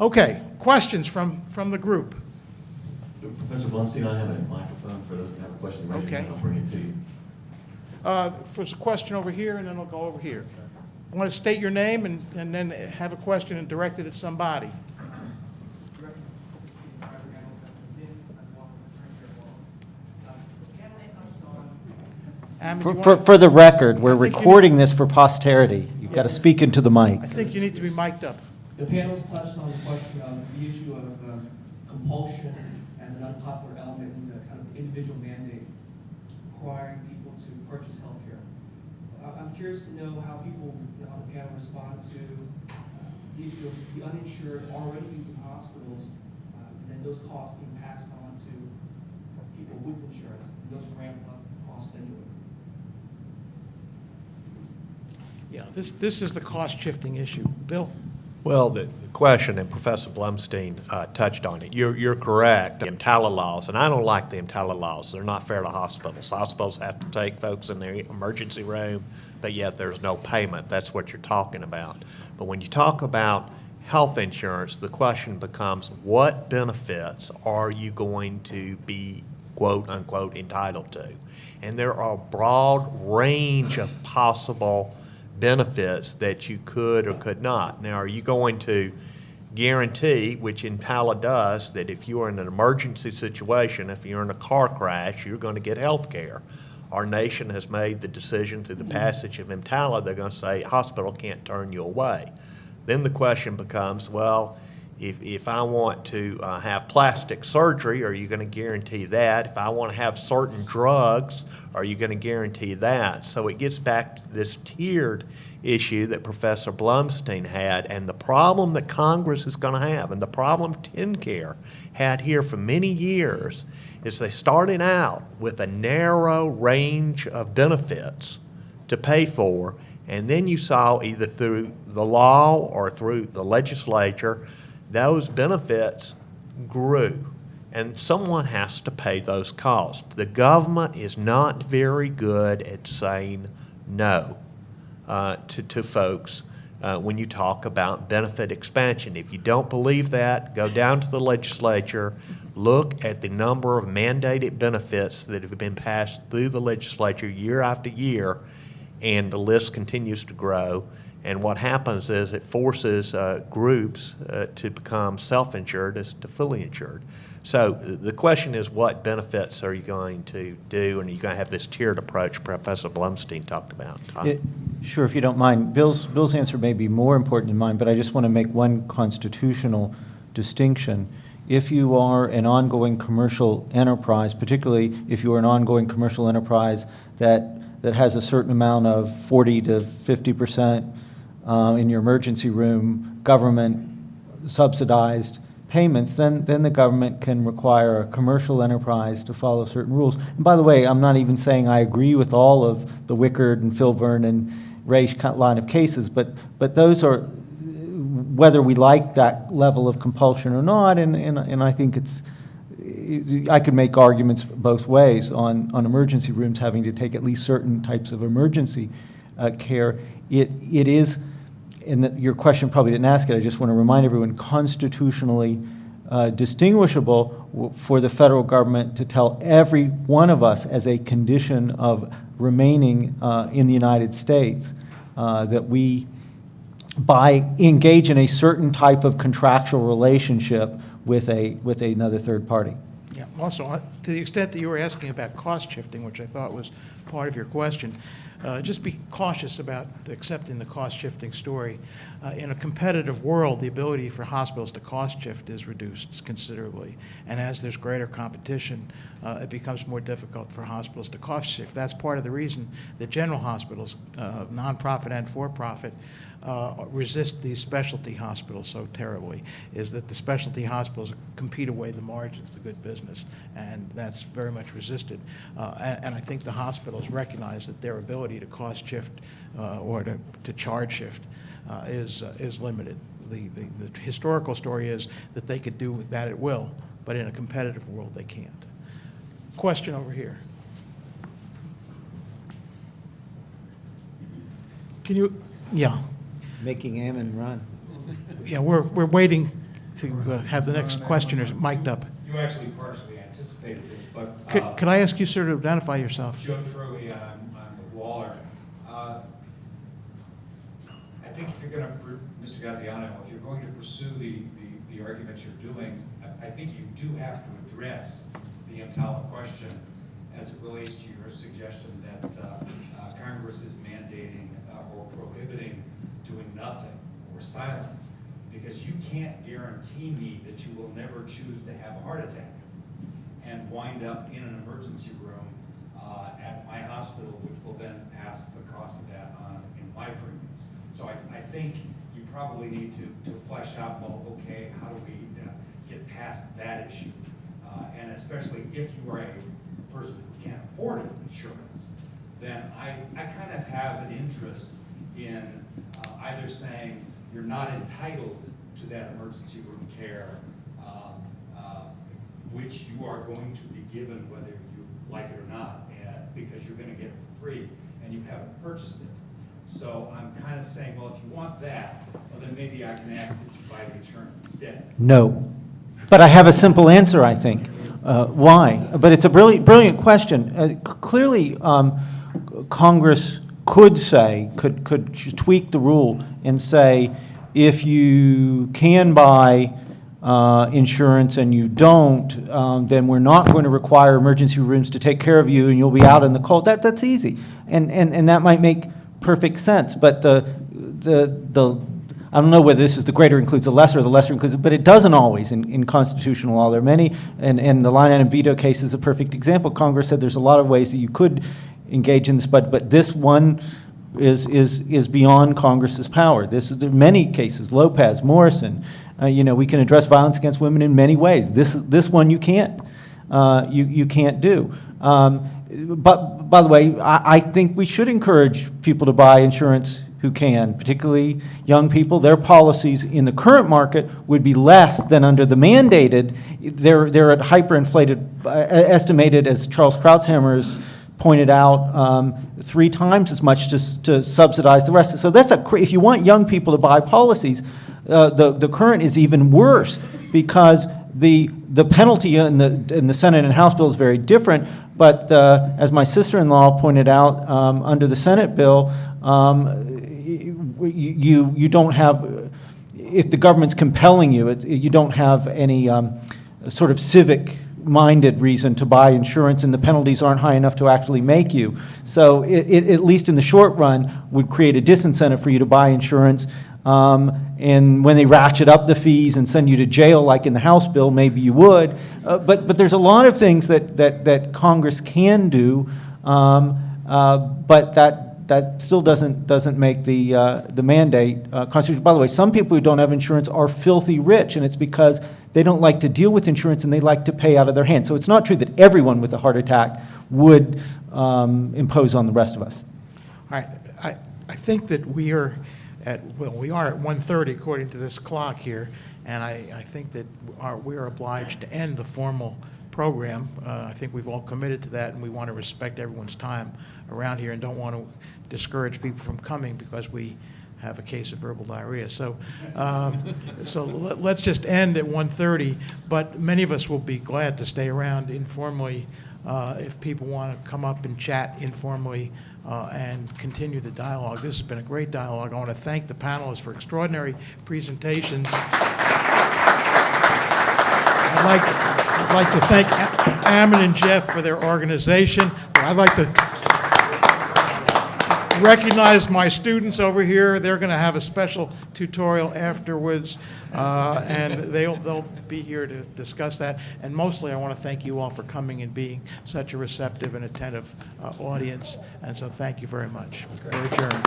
Okay, questions from the group? Professor Blumstein, I have a microphone for those that have a question. Raise your Okay. hand, I'll bring it to you. There's a question over here, and then I'll go over here. I want to state your name and then have a question and direct it at somebody. Ammon, you want- For the record, we're I think you recording this for posterity. You've got to speak into the mic. I think you need to be mic'd up. The panelists touched on the question of the issue of compulsion as an unpopular element in the kind of individual mandate requiring people to purchase health care. I'm curious to know how people on the panel respond to the issue of the uninsured already using hospitals and then those costs being passed on to people with insurance. And those ramp up costs anyway. Yeah, this is the cost shifting issue. Bill? Well, the question, and Professor Blumstein touched on it. You're correct. The EMTALA laws, and I don't like the EMTALA laws. They're not fair to hospitals. Hospitals have to take folks in their emergency room, but yet there's no payment. That's what you're talking about. But when you talk about health insurance, the question becomes, what benefits are you going to be, quote unquote, entitled to? And there are a broad range of possible benefits that you could or could not. Now, are you going to guarantee, which EMTALA does, that if you are in an emergency situation, if you're in a car crash, you're going to get health care? Our nation has made the decision through the passage of EMTALA, they're going to say hospital can't turn you away. Then the question becomes, well, if I want to have plastic surgery, are you going to guarantee that? If I want to have certain drugs, are you going to guarantee that? So it gets back to this tiered issue that Professor Blumstein had, and the problem that Congress is going to have, and the problem TennCare had here for many years, is they started out with a narrow range of benefits to pay for, and then you saw either through the law or through the legislature, those benefits grew, and someone has to pay those costs. The government is not very good at saying no to folks when you talk about benefit expansion. If you don't believe that, go down to the legislature, look at the number of mandated benefits that have been passed through the legislature year after year, and the list continues to grow. And what happens is it forces groups to become self-insured as to fully insured. So the question is, what benefits are you going to do? And are you going to have this tiered approach Professor Blumstein talked about? Sure, if you don't mind. Bill's answer may be more important than mine, but I just want to make one constitutional distinction. If you are an ongoing commercial enterprise, particularly if you are an ongoing commercial enterprise that has a certain amount of 40 to 50% in your emergency room government subsidized payments, then the government can require a commercial enterprise to follow certain rules. And by the way, I'm not even saying I agree with all of the Wickard and Filburn and Ray line of cases, but those are, whether we like that level of compulsion or not, and I think I could make arguments both ways on emergency rooms having to take at least certain types of emergency care. It is, and your question probably didn't ask it, I just want to remind everyone, constitutionally distinguishable for the federal government to tell every one of us as a condition of remaining in the United States that we engage in a certain type of contractual relationship with another third party. Yeah. Also, to the extent that you were asking about cost shifting, which I thought was part of your question, just be cautious about accepting the cost shifting story. In a competitive world, the ability for hospitals to cost shift is reduced considerably. And as there's greater competition, it becomes more difficult for hospitals to cost shift. That's part of the reason that general hospitals, nonprofit and for-profit, resist these specialty hospitals so terribly, is that the specialty hospitals compete away the margins, the good business, and that's very much resisted. And I think the hospitals recognize that their ability to cost shift or to charge shift is limited. The historical story is that they could do that at will, but in a competitive world they can't. Question over here. Can you, yeah. Making Ammon run. Yeah, we're waiting have the next questioners mic'd up. You actually partially anticipated this, but. Could I ask you, sir, to identify yourself? Joe Truey, I'm with Waller. I think if you're going to, Mr. Gaziano, if you're going to pursue the argument you're doing, I think you do have to address the EMTALA question as it relates to your suggestion that Congress is mandating or prohibiting doing nothing or silence, because you can't guarantee me that you will never choose to have a heart attack and wind up in an emergency room at my hospital, which will then pass the cost of that on in my premiums. So I think you probably need to flesh out, well, okay, how do we get past that issue? And especially if you are a person who can't afford insurance, then I kind of have an interest in either saying you're not entitled to that emergency room care, which you are going to be given whether you like it or not, because you're going to get it for free and you haven't purchased it. So I'm kind of saying, well, if you want that, well, then maybe I can ask that you buy the insurance instead. No. But I have a simple answer, I think. Why? But it's a brilliant question. Clearly, Congress could say, could tweak the rule and say, if you can buy insurance and you don't, then we're not going to require emergency rooms to take care of you and you'll be out in the cold. That's easy. And that might make perfect sense. But I don't know whether this is the greater includes the lesser or the lesser includes, but it doesn't always in constitutional law. There are many, and the line item veto case is a perfect example. Congress said there's a lot of ways that you could engage in this, but this one is beyond Congress's power. There are many cases, Lopez, Morrison. We can address violence against women in many ways. This one you can't. You can't do. But by the way, I think we should encourage people to buy insurance who can, particularly young people. Their policies in the current market would be less than under the mandated. They're at hyperinflated, estimated, as Charles Krauthammer has pointed out, 3 times as much to subsidize the rest. So that's if you want young people to buy policies, the current is even worse, because the penalty in the Senate and House bill is very different. But as my sister-in-law pointed out, under the Senate bill, you don't have, if the government's compelling you, you don't have any sort of civic-minded reason to buy insurance, and the penalties aren't high enough to actually make you. So it at least in the short run, would create a disincentive for you to buy insurance. And when they ratchet up the fees and send you to jail, like in the House bill, maybe you would. But there's a lot of things that Congress can do, but that still doesn't make the mandate constitutional. By the way, some people who don't have insurance are filthy rich, and it's because they don't like to deal with insurance and they like to pay out of their hand. So it's not true that everyone with a heart attack would impose on the rest of us. All right. I think that we are at 1:30 according to this clock here, and I think that we are obliged to end the formal program. I think we've all committed to that, and we want to respect everyone's time around here and don't want to discourage people from coming because we have a case of verbal diarrhea. So, let's just end at 1:30, but many of us will be glad to stay around informally if people want to come up and chat informally and continue the dialogue. This has been a great dialogue. I want to thank the panelists for extraordinary presentations. I'd like to thank Ammon and Jeff for their organization. I'd like to recognize my students over here. They're going to have a special tutorial afterwards, and they'll be here to discuss that. And mostly, I want to thank you all for coming and being such a receptive and attentive audience. And so thank you very much. We're adjourned.